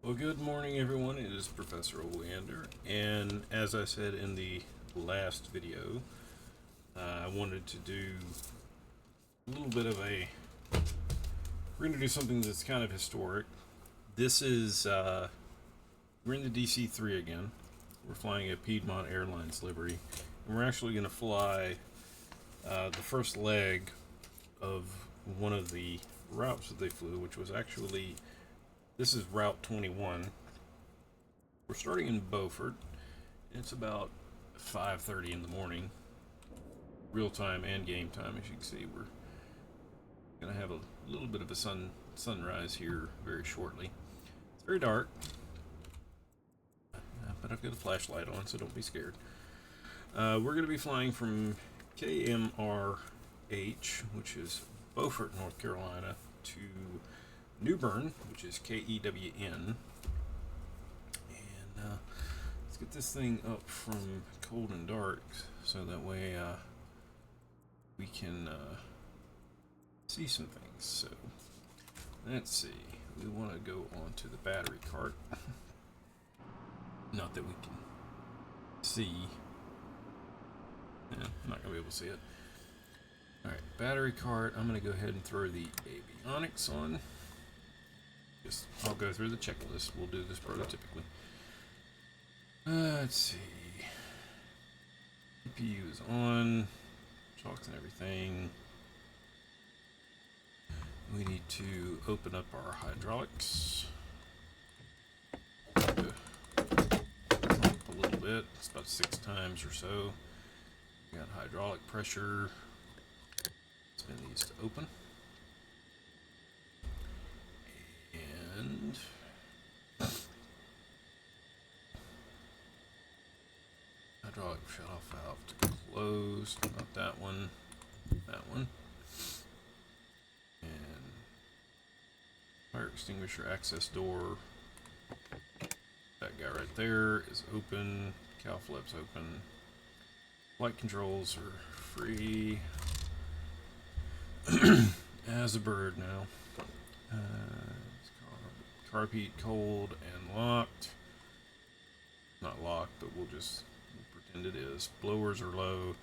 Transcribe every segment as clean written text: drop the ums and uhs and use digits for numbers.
Well, good morning, everyone. It is Professor Oleander, and as I said in the last video, I wanted to do a little bit of a. We're going to do something that's kind of historic. This is we're in the DC-3 again. We're flying a Piedmont Airlines livery, and we're actually going to fly the first leg of one of the routes that they flew, which was actually. This is Route 21. We're starting in Beaufort. It's about 5:30 in the morning, real time and game time. As you can see, we're gonna have a little bit of a sunrise here very shortly. It's very dark, but I've got a flashlight on, so don't be scared. We're gonna be flying from KMRH, which is Beaufort, North Carolina, to New Bern, which is KEWN, and let's get this thing up from cold and dark so that way we can see some things. So let's see, we want to go on to the battery cart. Not that we can see. I'm not gonna be able to see it. Alright, battery cart. I'm gonna go ahead and throw the avionics on. I'll go through the checklist. We'll do this prototypically. Let's see. CPU is on. Shocks and everything. We need to open up our hydraulics. A little bit. It's about 6 times or so. We got hydraulic pressure. Spin these to open. And hydraulic shut-off valve to close. Not that one. That one. And fire extinguisher access door. That guy right there is open. Cow flip's open. Flight controls are free. As a bird now. Carpet cold and locked. Not locked, but we'll pretend it is. Blowers are low.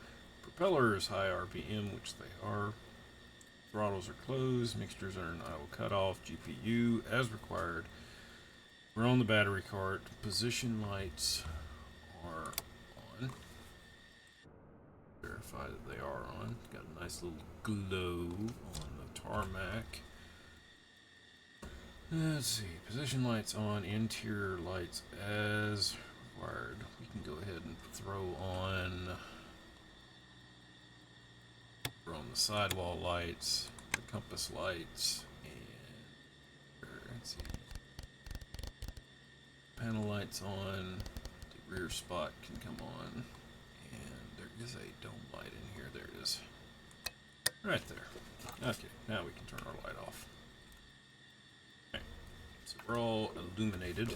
Propeller is high RPM, which they are. Throttles are closed. Mixtures are in idle cutoff. GPU as required. We're on the battery cart. Position lights are on. Verify that they are on. Got a nice little glow on the tarmac. Let's see, position lights on, interior lights as required. We can go ahead and throw on the sidewall lights, the compass lights, and let's see, panel lights on, the rear spot can come on, and there is a dome light in here. There it is. Right there. Okay, now we can turn our light off. So we're all illuminated.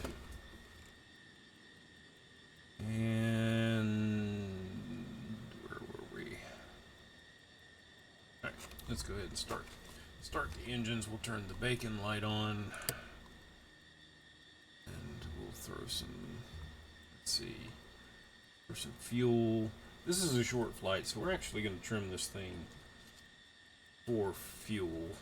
And where were we? Alright, let's go ahead and start the engines. We'll turn the bacon light on. And we'll throw some, let's see, for some fuel. This is a short flight, so we're actually going to trim this thing for fuel.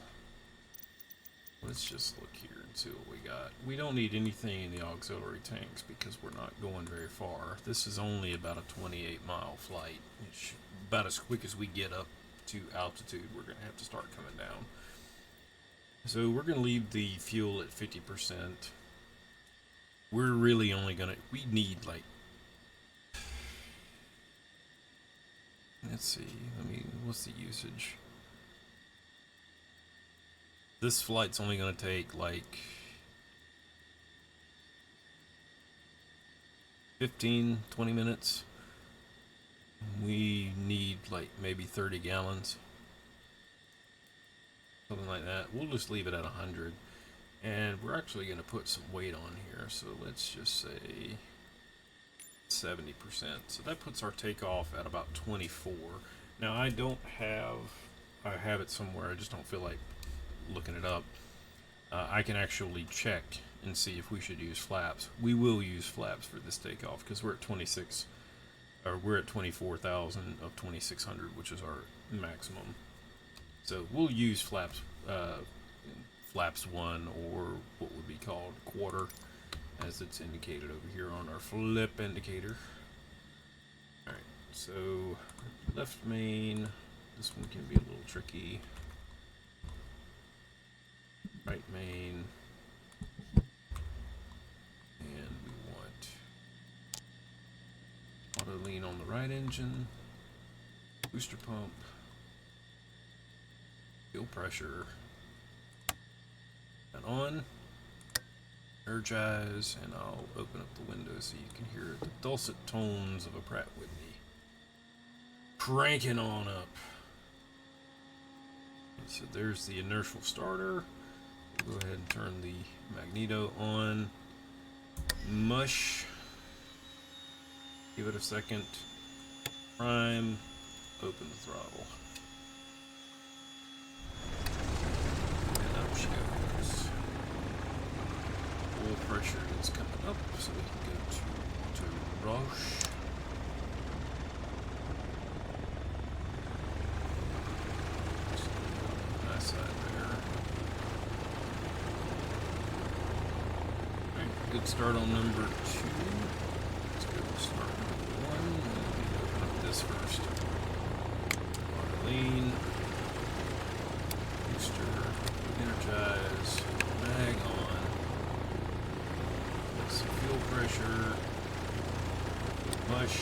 Let's just look here and see what we got. We don't need anything in the auxiliary tanks because we're not going very far. This is only about a 28-mile flight. It's about as quick as we get up to altitude, we're going to have to start coming down. So we're going to leave the fuel at 50%. We're really only going to... We need like... Let's see. What's the usage? This flight's only going to take like 15, 20 minutes. We need like maybe 30 gallons. Something like that. We'll just leave it at 100. And we're actually going to put some weight on here. So let's just say 70%. So that puts our takeoff at about 24. Now I have it somewhere. I just don't feel like looking it up. I can actually check and see if we should use flaps. We will use flaps for this takeoff because we're at 26, or we're at 24,000 of 2,600, which is our maximum. So we'll use flaps, flaps 1, or what would be called quarter, as it's indicated over here on our flip indicator. Alright, so left main, this one can be a little tricky. Right main, and we want auto lean on the right engine, booster pump, fuel pressure, and on, energize, and I'll open up the window so you can hear the dulcet tones of a Pratt Whitney cranking on up. So there's the inertial starter. We'll go ahead and turn the magneto on. Mush. Give it a second. Prime. Open the throttle. And up she goes. Oil pressure is coming up, so we can go to Roche. Nice side there. Alright, good start on number 2. Let's go start number 1. We need to open up this first. Lean. Booster. Energize. Mag on. Some fuel pressure. Mush.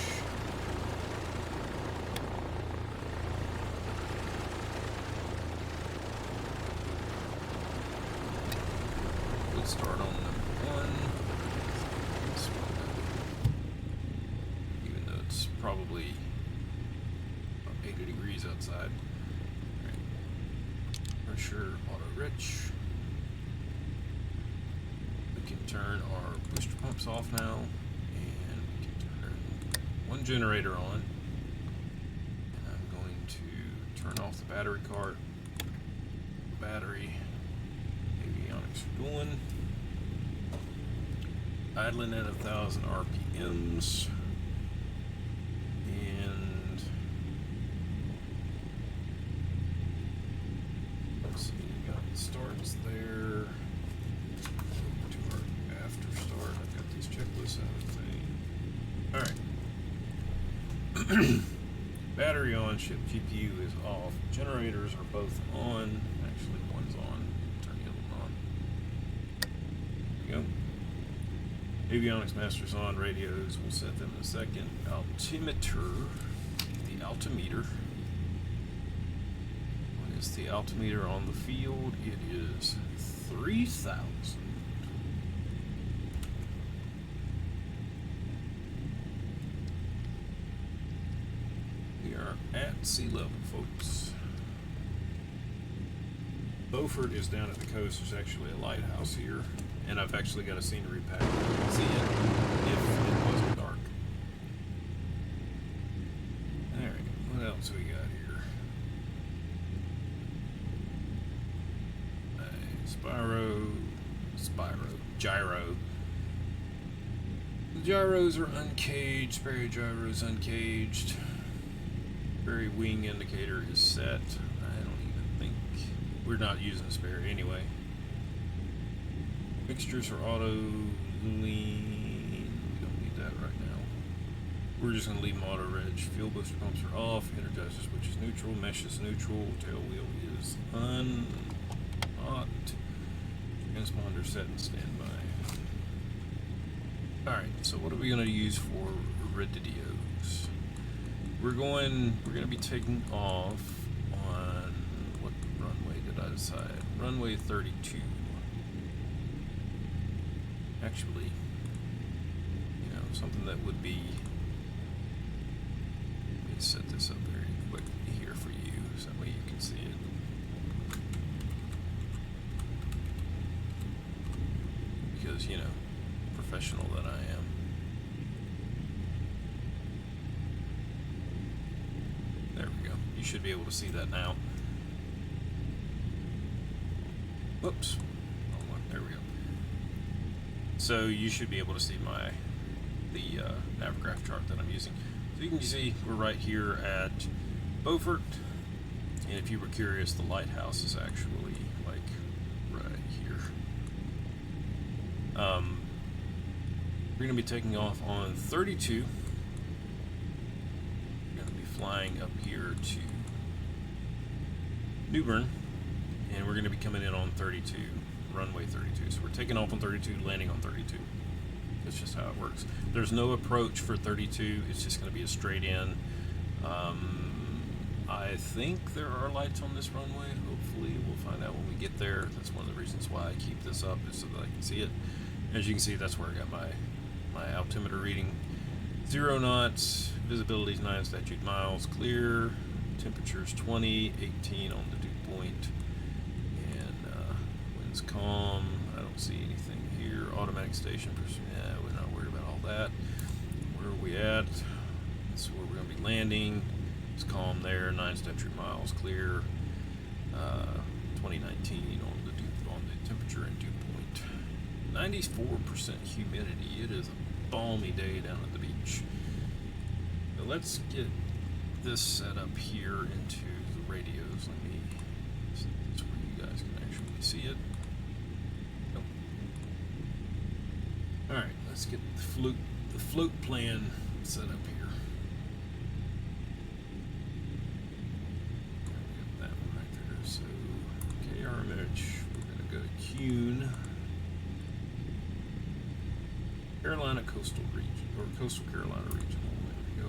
Good start on number 1. This one, even though it's probably about 80 degrees outside. Right. Pressure auto rich. We can turn our booster pumps off now, and we can turn one generator on. And I'm going to turn off the battery cart. Battery. Avionics are going. Idling at 1,000 RPMs. And let's see, we got the starts there. To our after start. I've got these checklists out of thing. Alright. Battery on, ship GPU is off. Generators are both on. Actually, one's on. Turn the other one on. There we go. Avionics masters on. Radios, we'll set them in a second. Altimeter. The altimeter. What is the altimeter on the field? It is 3,000. We are at sea level, folks. Beaufort is down at the coast. There's actually a lighthouse here, and I've actually got a scenery pack. You can see it if it wasn't dark. Alright, what else we got here? Gyro. The gyros are uncaged, spare gyros uncaged. Spare wing indicator is set. I don't even think we're not using spare anyway. Mixtures are auto lean. We don't need that right now. We're just gonna leave them auto reg. Fuel booster pumps are off. Energizer switch is neutral. Mesh is neutral. Tail wheel is not. Transponder set and standby. Alright, so what are we gonna use for radios? We're gonna be taking off on what runway did I decide? Runway 32. Actually, you know, something that would be, let me set this up very quick here for you so that way you can see it. Because, you know, professional that I am. There we go. You should be able to see that now. Whoops. Oh, there we go. So you should be able to see the Navigraph chart that I'm using. So you can see we're right here at Beaufort, and if you were curious, the lighthouse is actually like right here. We're going to be taking off on 32. We're going to be flying up here to New Bern, and we're going to be coming in on 32, runway 32. So we're taking off on 32, landing on 32. That's just how it works. There's no approach for 32. It's just going to be a straight in. I think there are lights on this runway. Hopefully we'll find out when we get there. That's one of the reasons why I keep this up, is so that I can see it. As you can see, that's where I got my altimeter reading. 0 knots, visibility is 9 statute miles, clear, temperature's 20, 18 on the dew point, and winds calm. I don't see anything here. Automatic station, yeah, we're not worried about all that. Where are we at? This is where we're going to be landing. It's calm there, 9 statute miles, clear, 2019 on the temperature and dew point. 94% humidity. It is a balmy day down at the beach. So let's get this set up here into the radios. Let me set this where you guys can actually see it. Nope. All right, let's get the float plan set up here. Got that one right there. So KMRH, we're going to go to KEWN. Carolina Coastal Region, or Coastal Carolina Regional. There we go.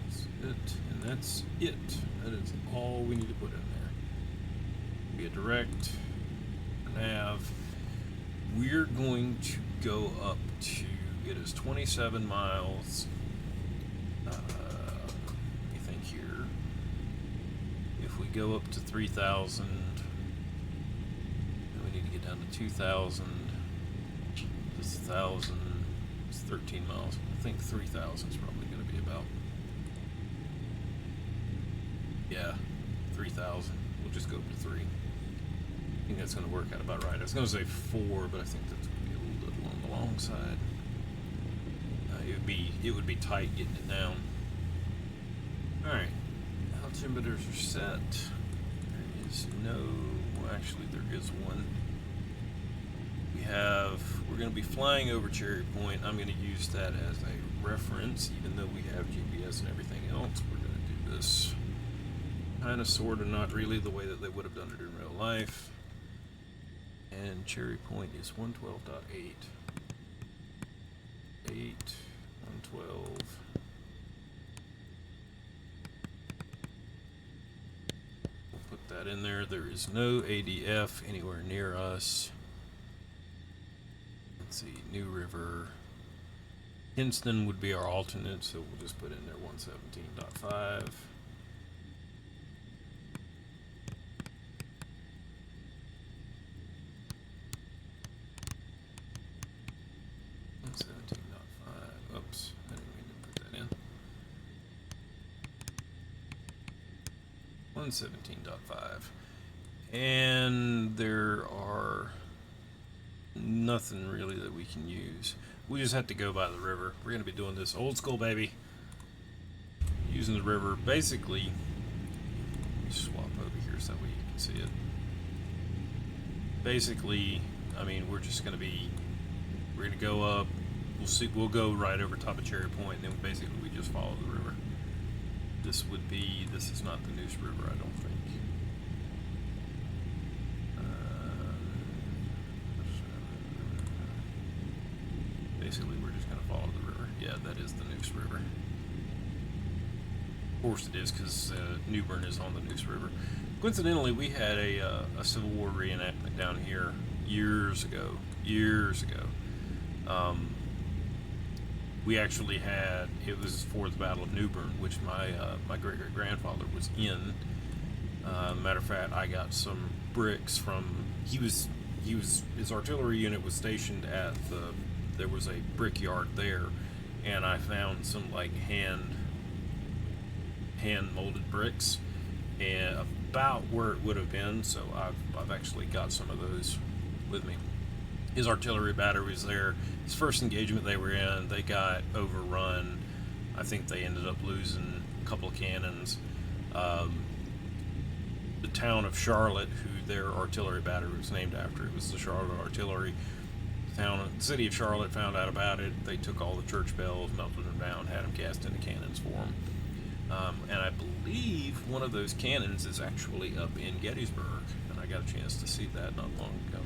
That's it, and that's it. That is all we need to put in there. Be a direct nav. We're going to go up to, it is 27 miles. Let me think here. If we go up to 3,000, then we need to get down to 2,000. This 1,000. 13 miles. I think 3,000 is probably going to be about, yeah, 3,000. We'll just go up to 3. I think that's going to work out about right. I was going to say 4, but I think that's going to be a little bit on the long side. It would be tight getting it down. All right, altimeters are set. There is no, well, actually there is one. We're going to be flying over Cherry Point. I'm going to use that as a reference, even though we have GPS and everything else. We're going to do this kind of, sort of, not really the way that they would have done it in real life. And Cherry Point is 112.8. 112. We'll put that in there. There is no ADF anywhere near us. Let's see, New River. Kinston would be our alternate, so we'll just put in there 117.5. Oops, I didn't mean to put that in. 117.5. And there are nothing really that we can use. We just have to go by the river. We're going to be doing this old school, baby. Using the river. Basically, let me swap over here so that way you can see it. Basically, I mean, we're going to go up. We'll go right over top of Cherry Point, and then basically we just follow the river. This is not the Neuse River, I don't think. Basically, we're just going to follow the river. Yeah, that is the Neuse River. Of course it is, because New Bern is on the Neuse River. Coincidentally, we had a Civil War reenactment down here years ago. We actually had, it was for the Battle of New Bern, which my great-great-grandfather was in. Matter of fact, I got some bricks from, his artillery unit was stationed at there was a brickyard there, and I found some like hand molded bricks, and about where it would have been, so I've actually got some of those with me. his artillery battery was there. His first engagement they were in, they got overrun. I think they ended up losing a couple of cannons. The town of Charlotte, who their artillery battery was named after, it was the Charlotte Artillery. The city of Charlotte found out about it. They took all the church bells, melted them down, had them cast into cannons for them. And I believe one of those cannons is actually up in Gettysburg, and I got a chance to see that not long ago.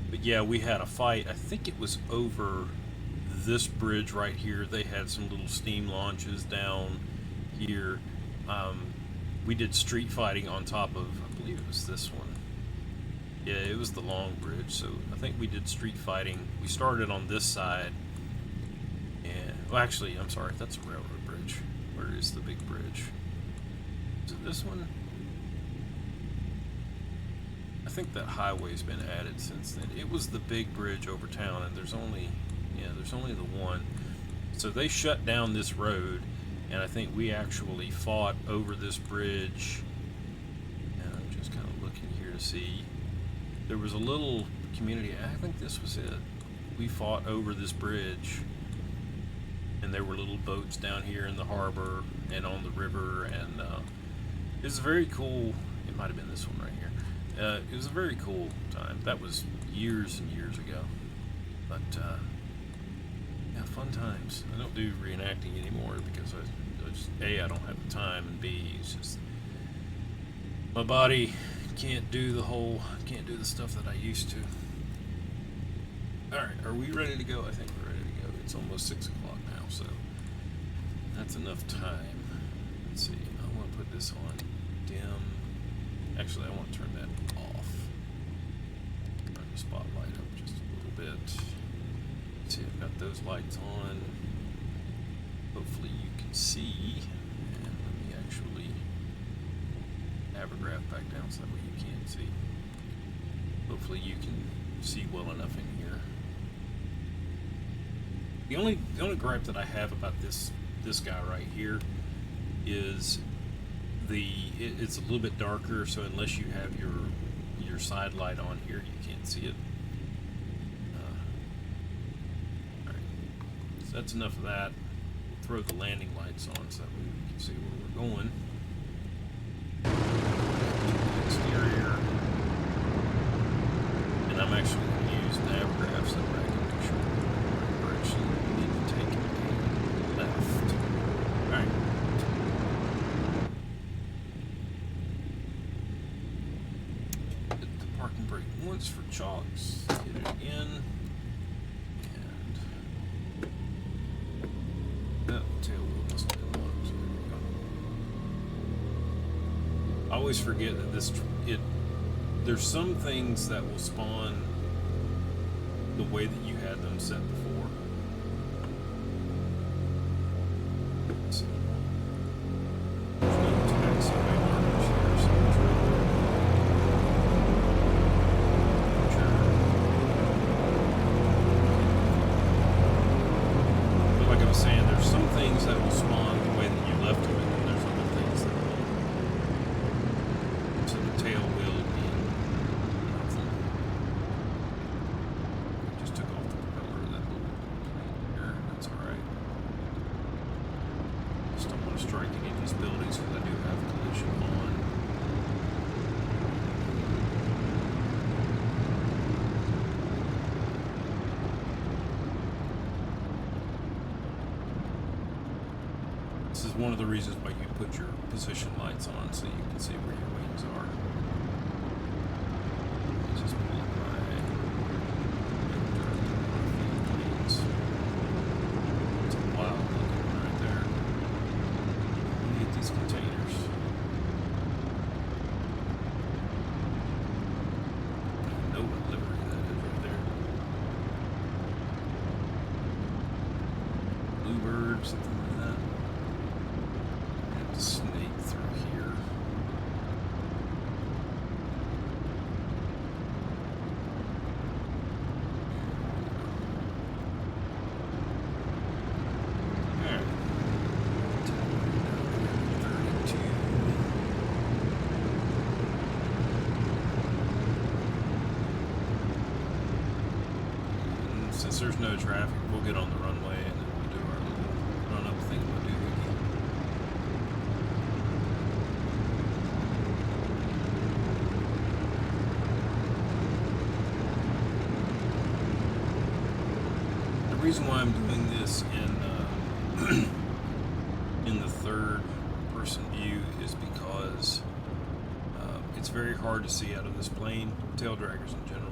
But yeah, we had a fight. I think it was over this bridge right here. They had some little steam launches down here. We did street fighting on top of, I believe it was this one. Yeah, it was the long bridge. So I think we did street fighting. We started on this side. And, well, actually, I'm sorry, that's a railroad bridge. Where is the big bridge? Is it this one? I think that highway's been added since then. It was the big bridge over town, and there's only the one. So they shut down this road, and I think we actually fought over this bridge. And I'm just kind of looking here to see. There was a little community, I think this was it. We fought over this bridge, and there were little boats down here in the harbor and on the river, and it was very cool. It might have been this one right here. It was a very cool time. That was years and years ago. But, yeah, fun times. I don't do reenacting anymore because I just, A, I don't have the time, and B, it's just, my body can't do the stuff that I used to. Alright, are we ready to go? I think we're ready to go. It's almost 6 o'clock now, so that's enough time. Let's see, I want to put this on dim. Actually, I want to turn that off. Turn the spotlight up just a little bit. Let's see, I've got those lights on. Hopefully you can see. And let me actually have a graph back down so that way you can't see. Hopefully you can see well enough in here. The only gripe that I have about this guy right here is it's a little bit darker, so unless you have your side light on here, you can't see it. Alright, so that's enough of that. We'll throw the landing lights on so that way we can see where we're going. Exterior. And I'm actually going to use nav graphs so that I can make sure we're in the right direction. We need to take a left. Alright. Hit the parking brake once for chalks. Hit it again. And that tail wheel must have been low, so there we go. I always forget that there's some things that will spawn the way that you had them set before. Let's see. There's no taxiway markers here, so it's but like I was saying, there's some things that will spawn the way that you left them, and then there's other things that will. So the tail wheel being nothing. Just took off the propeller of that little plane here. That's alright. Just don't want to strike any of these buildings because I do have collision on. This is one of the reasons why you put your position lights on so you can see where your wings are. Let's just pull up my planes. It's a wild looking one right there. Let me get these containers. I know what livery that is right there. Bluebird, something like that. Snake through here. Alright. 32. since there's no traffic, we'll get on the runway and then we'll do our little run-up thing we'll do again. The reason why I'm doing this in the third person view is because it's very hard to see out of this plane. Tail draggers in general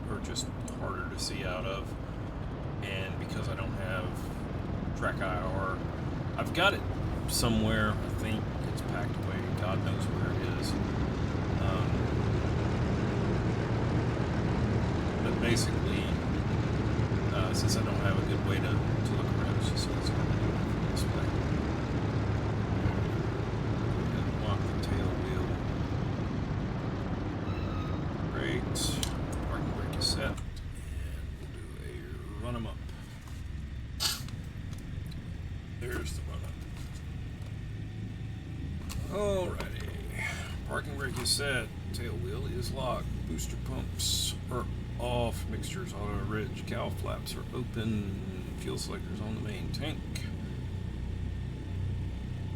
are just harder to see out of, and because I don't have track IR, I've got it somewhere. I think it's packed away. God knows where it is. But basically, since I don't have a good way to look around, it's just easier to do it this way. Lock the tail wheel. Great. Parking brake is set. And we'll do a run 'em up. There's the run up. Alrighty. Parking brake is set. Tail wheel is locked. Booster pumps are off. Mixtures auto ridge. Cowl flaps are open. Fuel selectors on the main tank.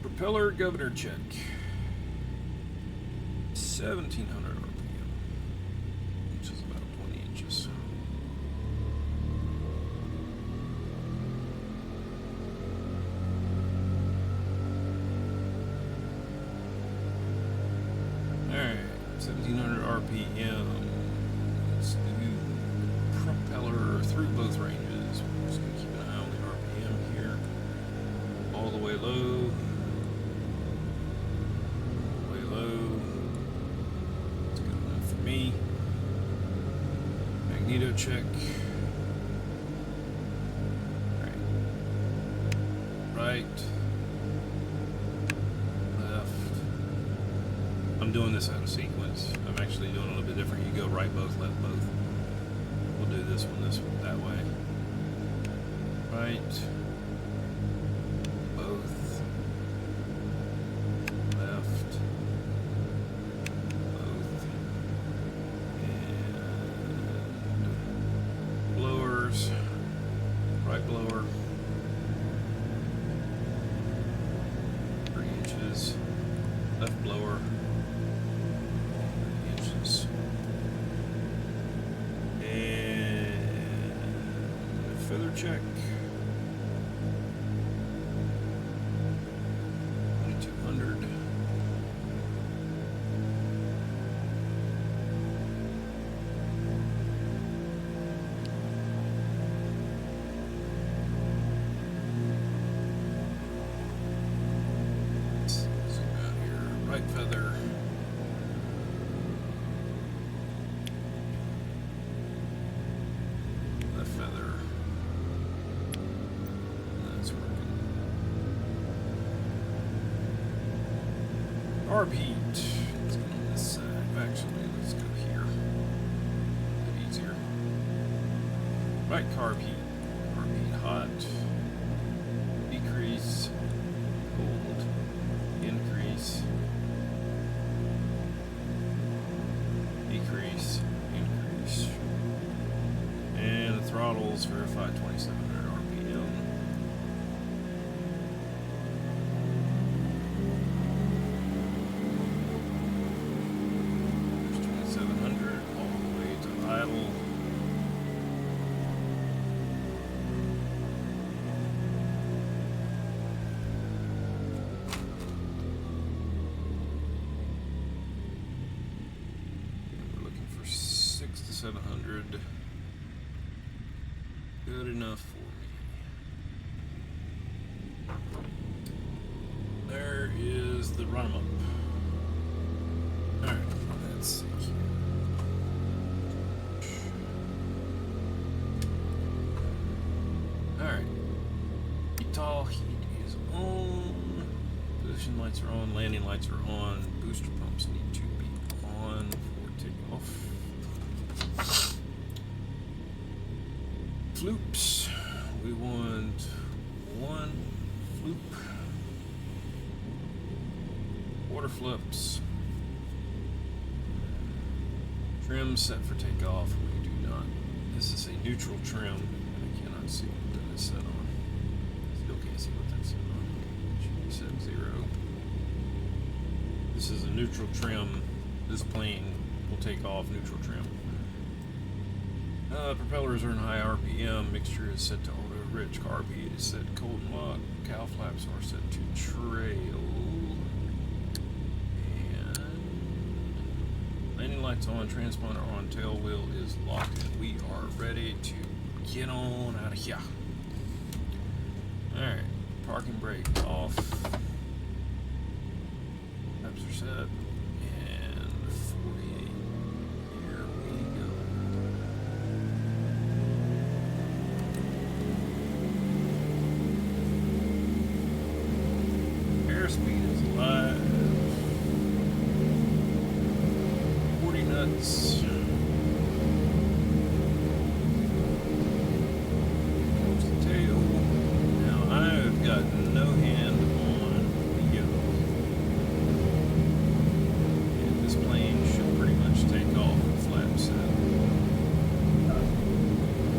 Propeller governor check. 1700 RPM, which is about 20 inches. Alright, 1700 RPM. Let's do propeller through both ranges. We're just going to keep an eye on the RPM here. All the way low. All the way low. That's good enough for me. Magneto check. Alright. Right. I'm doing this out of sequence. I'm actually doing it a little bit different. You go right both, left both. We'll do this one, that way. Right. Both. Left. Both. And blowers. Right blower. 3 inches. Left blower. Feather check. 2200. Zoom out here. Right feather. Left feather. Carb heat. Let's go on this side. Actually, let's go here. A bit easier. Right carb heat. Carb heat hot. Decrease. Cold. Increase. Decrease. Increase. And the throttles verified 2700 RPM. 2700 all the way to idle. We're looking for 600 to 700. Good enough for me. There is the run 'em up. Alright, let's see here. Alright. ETOL heat is on. Position lights are on. Landing lights are on. Booster pumps need to be on for takeoff. Floops. We want 1 floop. Quarter flips. Trim set for takeoff. We do not. This is a neutral trim. this is a neutral trim. This plane will take off neutral trim. Propellers are in high RPM. Mixture is set to auto. Rich carb is set cold and lock. Cow flaps are set to trail. And landing lights on. Transponder on. Tail wheel is locked. And we are ready to get on out of here. Alright. Parking brake off. Flaps are set. And 48. Here we go. Airspeed is live. 40 knots. Comes the tail. Now I've got no hand on the yoke. And this plane should pretty much take off with flaps set.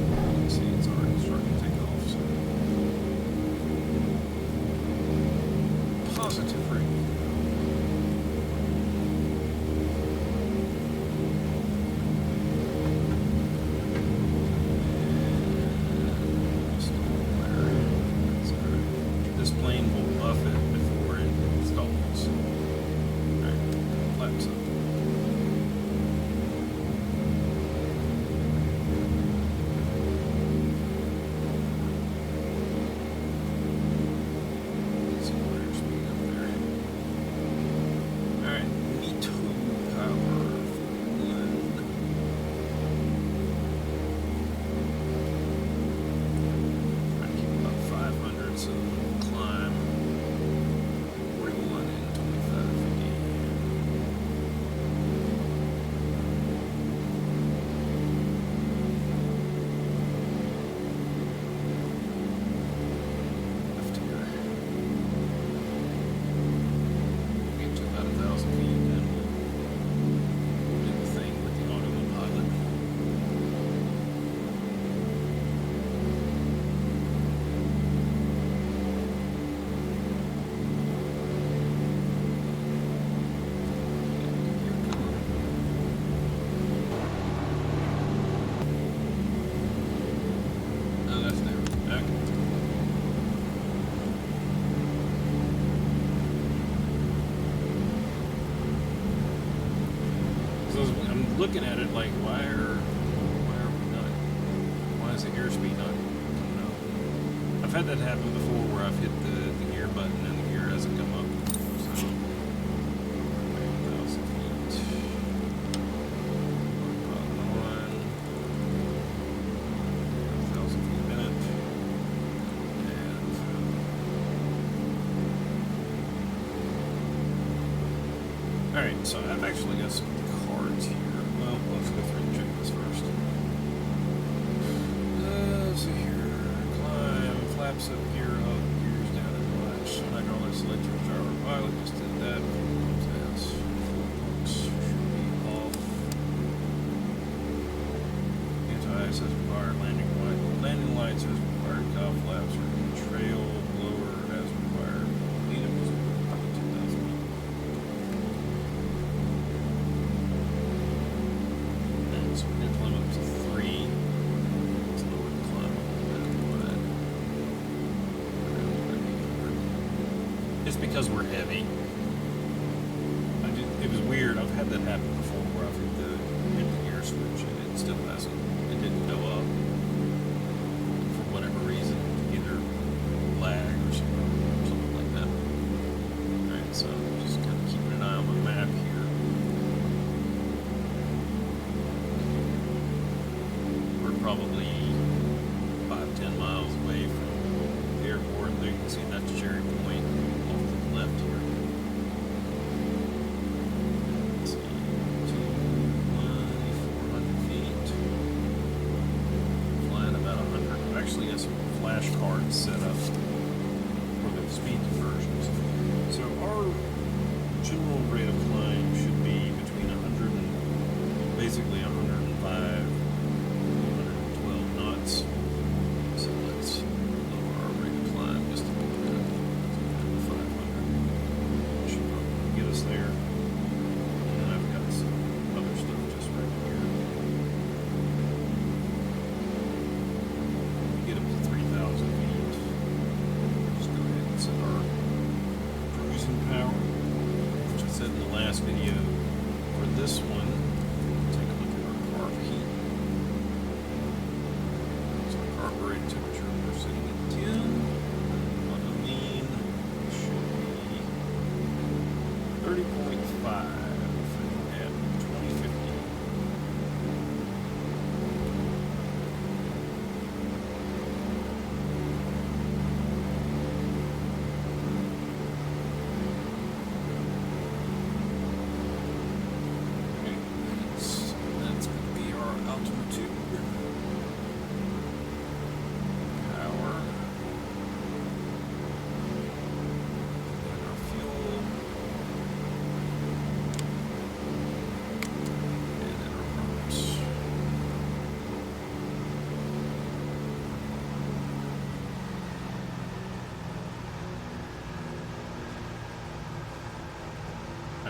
You can see it's already starting to take off. So positive rate. This plane will buff it before it stalls. Alright, flaps up. Some more speed up there. Alright, Nito power one. Trying to keep about 500 so we'll climb 41 and 2550. Left here. Get to about 1,000 feet and we'll do the thing with the autopilot. Oh, that's there. Okay. So I'm looking at it like, why are we not? Why is the airspeed not coming up? I've had that happen before where I've hit the gear button and the gear hasn't come up. So 1,000 feet. Button on. 1,000 feet a minute. And alright, so I've actually got some cards here. Well, let's go through and check this first. Let's see here. Climb, flaps up, gear up, gears down and watch. Hydraulic selector, gyro pilot, just did that. Test. Full books should be off. Anti-ice as required, landing lights as required, cow flaps are in trail, blower as required. Needham was probably 2,000 feet. And so we're going to climb up to 3. Let's lower the climb a little bit. It's because we're heavy. It was weird. I've had that happen before where I've hit the gear switch and it still hasn't. It didn't go up for whatever reason, either lag or something like that. Alright, so I'm just kind of keeping an eye on my map here. We're probably 5-10 miles away from the airport. There you can see that's Cherry Point off to the left here. Let's see, 400 feet. Flying about 100. I've actually got some flashcards set up for the speed conversions. So our general rate of climb should be between 100 and basically 105, 112 knots. So let's lower our rate of climb just a little bit. 500 should probably get us there.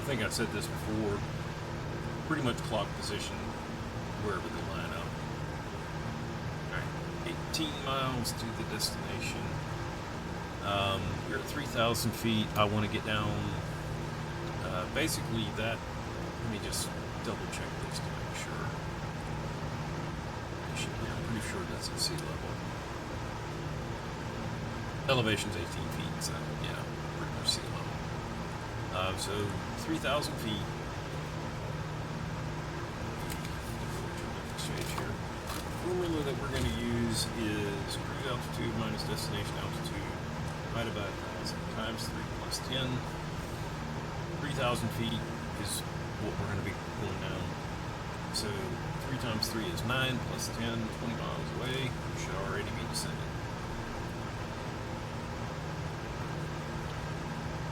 think I said this before, pretty much clock position wherever they line up. Alright, 18 miles to the destination. We're at 3,000 feet. I want to get down, basically that, let me just double check this to make sure. I'm pretty sure that's at sea level. Elevation's 18 feet, so yeah, pretty much sea level. So 3,000 feet. Exchange here. The formula that we're going to use is cruise altitude minus destination altitude divided by 1,000 times 3 plus 10. 3,000 feet is what we're going to be pulling down. So 3 times 3 is 9 plus 10, 20 miles away. We should already be descending.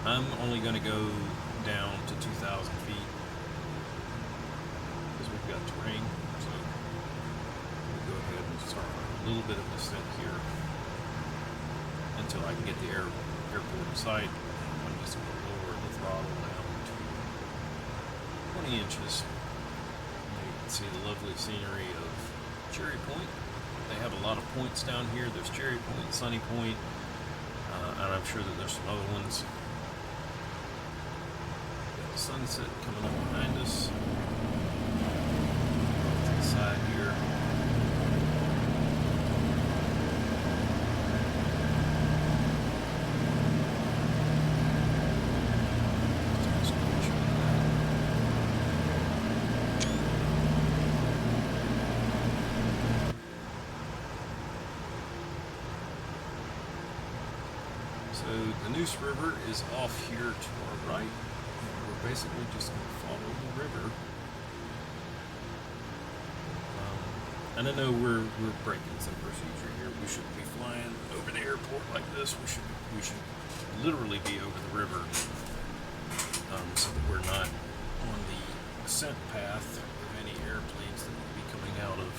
I'm only going to go down to 2,000 feet because we've got terrain. So we'll go ahead and start a little bit of descent here until I can get the airport in sight. I'm just going to lower the throttle down to 20 inches. You can see the lovely scenery of Cherry Point. They have a lot of points down here. There's Cherry Point, Sunny Point, and I'm sure that there's some other ones. Sunset coming up behind us. To the side here. So the Neuse River is off here to our right. We're basically just going to follow the river. And I know we're breaking some procedure here. We shouldn't be flying over the airport like this. We should literally be over the river, so that we're not on the ascent path of any airplanes that will be coming out of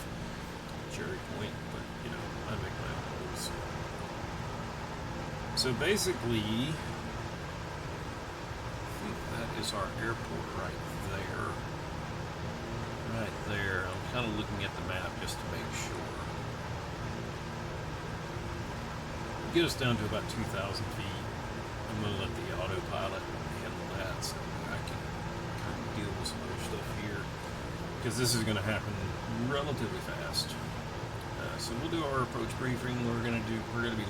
Cherry Point. But you know, I make my own rules. So basically, that is our airport right there. Right there. I'm kind of looking at the map just to make sure. Get us down to about 2,000 feet. I'm going to let the autopilot handle that so I can kind of deal with some other stuff here. Because this is going to happen relatively fast. So we'll do our approach briefing. We're going to be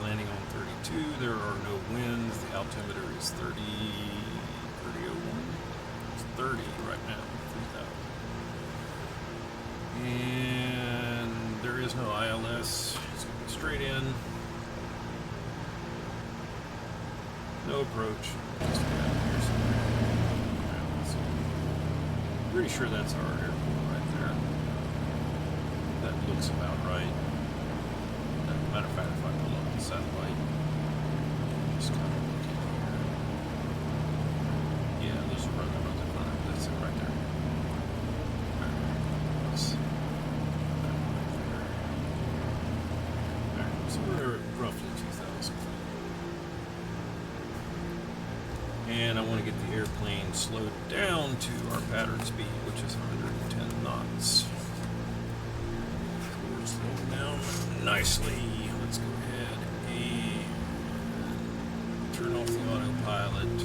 landing on 32. There are no winds. The altimeter is 3001. It's 30 right now. 3,000. And there is no ILS. It's going to be straight in. No approach. Just down here somewhere. So pretty sure that's our airport right there. That looks about right. Matter of fact, if I pull up the satellite, just kind of look in here. Yeah, there's a running on the front. That's it right there. Alright, so we're at roughly 2,000 feet. And I want to get the airplane slowed down to our pattern speed, which is 110 knots. We're slowing down nicely. Let's go ahead and turn off the autopilot.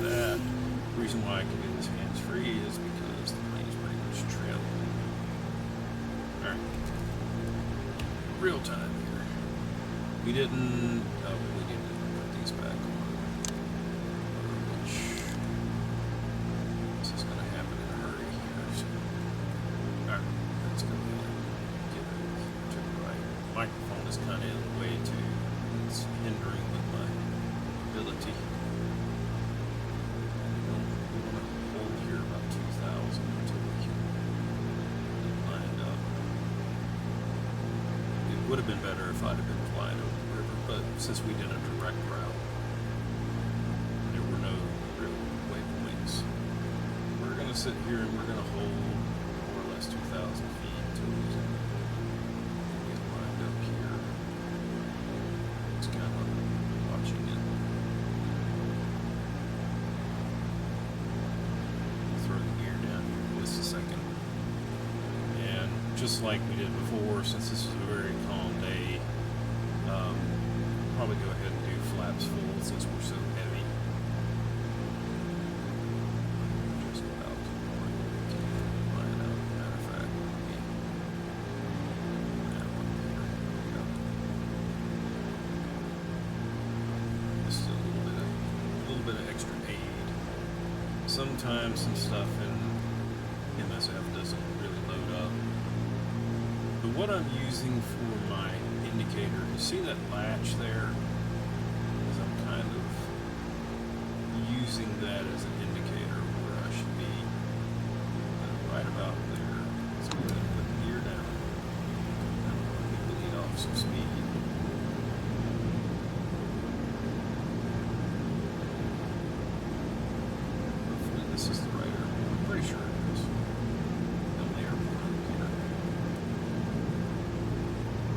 That reason why I can do this hands-free is because the plane's pretty much trailing. Alright. Real time here. We didn't put these back on. Which this is gonna happen in a hurry here. So, alright, let's go ahead and get it to the right. Microphone is kind of in the way too. It's hindering with my ability. We want to hold here about 2,000 until we can get it lined up. It would have been better if I'd have been flying over the river, but since we did a direct route, there were no real waypoints. We're going to sit here and we're going to hold more or less 2,000 feet until we can get lined up here. Just kind of watching it. just like we did before, since this is a very calm day, probably go ahead and do flaps full since we're so heavy. Just about to line up. Matter of fact, this is a little bit of extra aid. Sometimes some stuff in MSF doesn't really load up. But what I'm using for my indicator, you see that latch there? Is I'm kind of using that as an indicator where I should be right about there. So I'm going to put the gear down. I'm going to lead off some speed. Hopefully this is the right airport. I'm pretty sure it is. On the airport up here.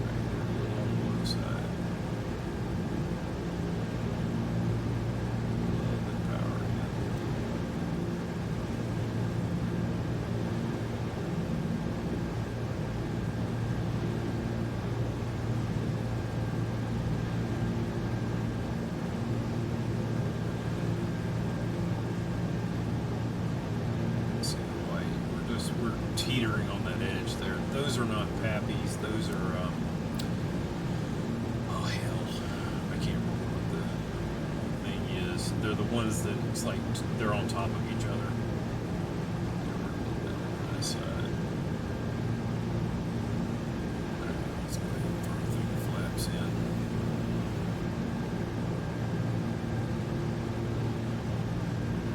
Right here, a little on the low side. A little bit of power again. See the white. We're teetering on that edge there. Those are not pappies. Those are oh hell, I can't remember what the thing is. They're the ones that it's like they're on top of each other. They're a little bit on this side. Let's go ahead and throw the flaps in.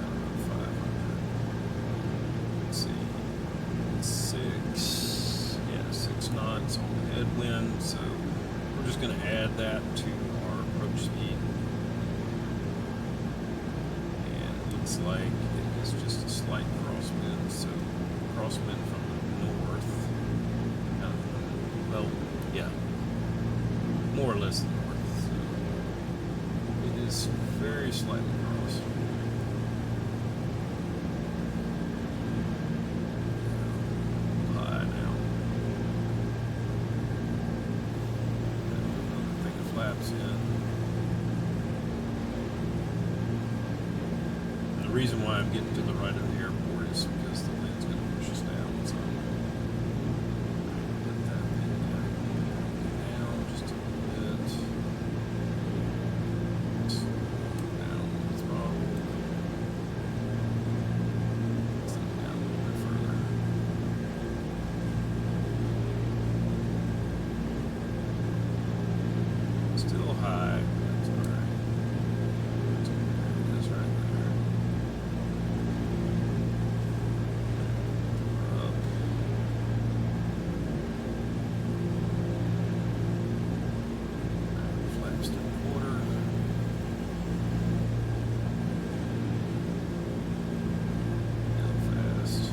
About 500. Let's see. 6 knots on the headwind, so we're just going to add that to our approach speed. And it looks like it is just a slight crosswind, so crosswind from the north. Well, yeah, more or less the north. So it is very slightly cross. High now. Take the flaps in. And the reason why I'm getting to the right of the airport is because the wind's going to push us down. So get that thing down just a little bit. Down the throttle. Down a little bit further. Still high, but that's alright. That's right there. We're up. Flaps to the quarter. Go fast.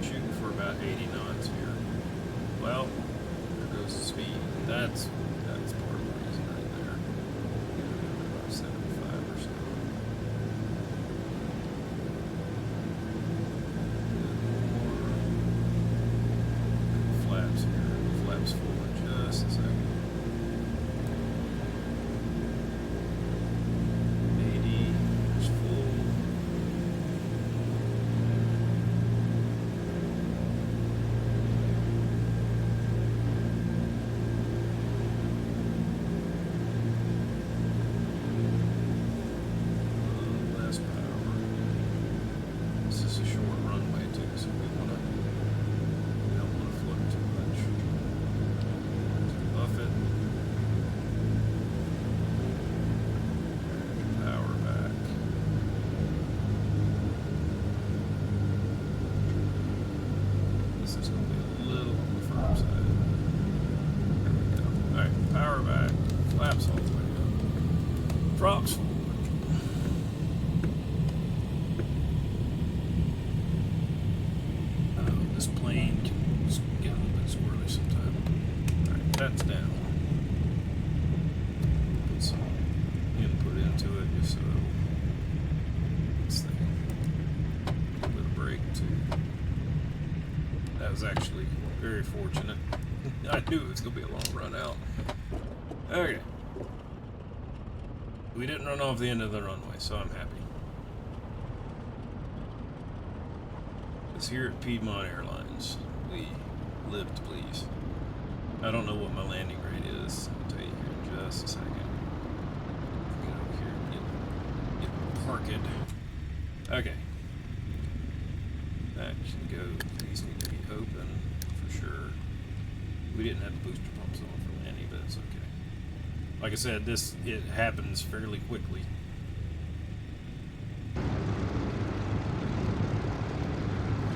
Shooting for about 80 knots here. Well, there goes the speed. That's part of the reason right there. About 75 or so. Flaps here. Flaps full in just a second. 80. There's full. Less power. This is a short runway too, so we don't want to float too much. Buff it. Power back. This is going to be a little on the firm side. There we go. Alright, power back. Flaps all the way up. Drops forward. This plane can get a little bit squirrely sometimes. Alright, that's down. Put some input into it just so this thing was actually very fortunate. I knew it was going to be a long run out. Okay. We didn't run off the end of the runway, so I'm happy. It's here at Piedmont Airlines. We live to please. I don't know what my landing rate is. I'll tell you here in just a second. Get over here and get parked. Okay. That should go. These need to be open for sure. We didn't have the booster pumps on for landing, but it's okay. Like I said, it happens fairly quickly.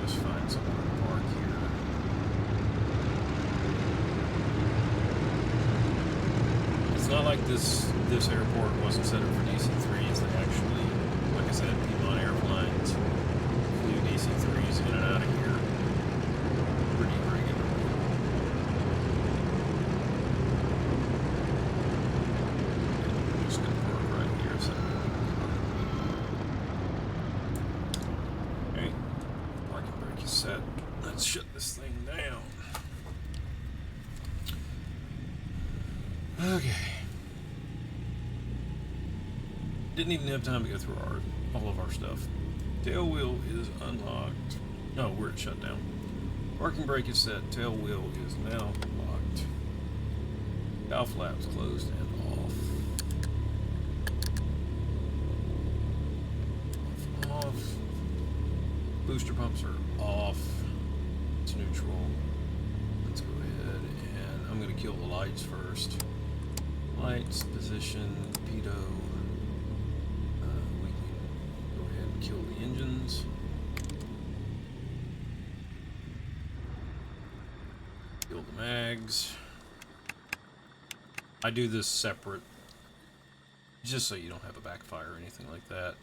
Just find somewhere to park here. It's not like this airport wasn't set up for DC-3s. They actually, like I said, Piedmont Airlines flew DC-3s in and out of here pretty regularly. I'm just going to park right here. So. Okay, parking brake is set. Let's shut this thing down. Okay. Didn't even have time to go through all of our stuff. Tail wheel is unlocked. No, we're at shutdown. Parking brake is set. Tail wheel is now locked. Valve flaps closed and off. Off. Booster pumps are off. It's neutral. Let's go ahead and I'm going to kill the lights first. Lights, position, pitot. We can go ahead and kill the engines. Kill the mags. I do this separate, just so you don't have a backfire or anything like that.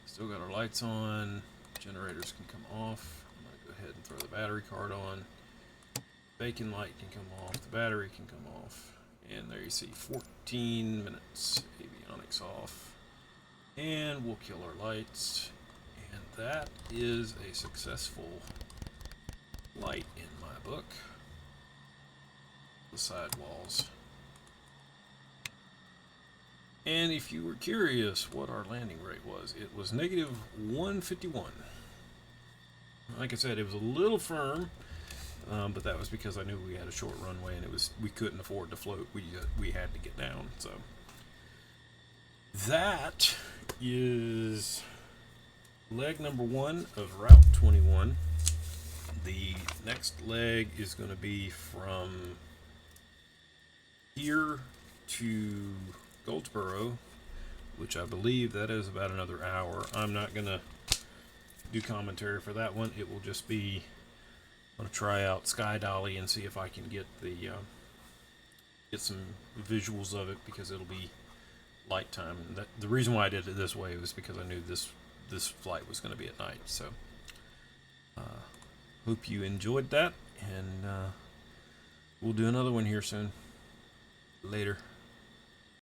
Still got our lights on. Generators can come off. I'm going to go ahead and throw the battery card on. Bacon light can come off. The battery can come off. And there you see 14 minutes. Avionics off. And we'll kill our lights. And that is a successful light in my book. The sidewalls. And if you were curious what our landing rate was, it was negative 151. Like I said, it was a little firm. But that was because I knew we had a short runway and we couldn't afford to float. We had to get down. So that is leg number 1 of Route 21. The next leg is going to be from here to Goldsboro, which I believe that is about another hour. I'm not going to do commentary for that one. It will just be I'm going to try out Sky Dolly and see if I can get some visuals of it, because it'll be light time. And the reason why I did it this way was because I knew this flight was going to be at night. So hope you enjoyed that, and we'll do another one here soon. Later.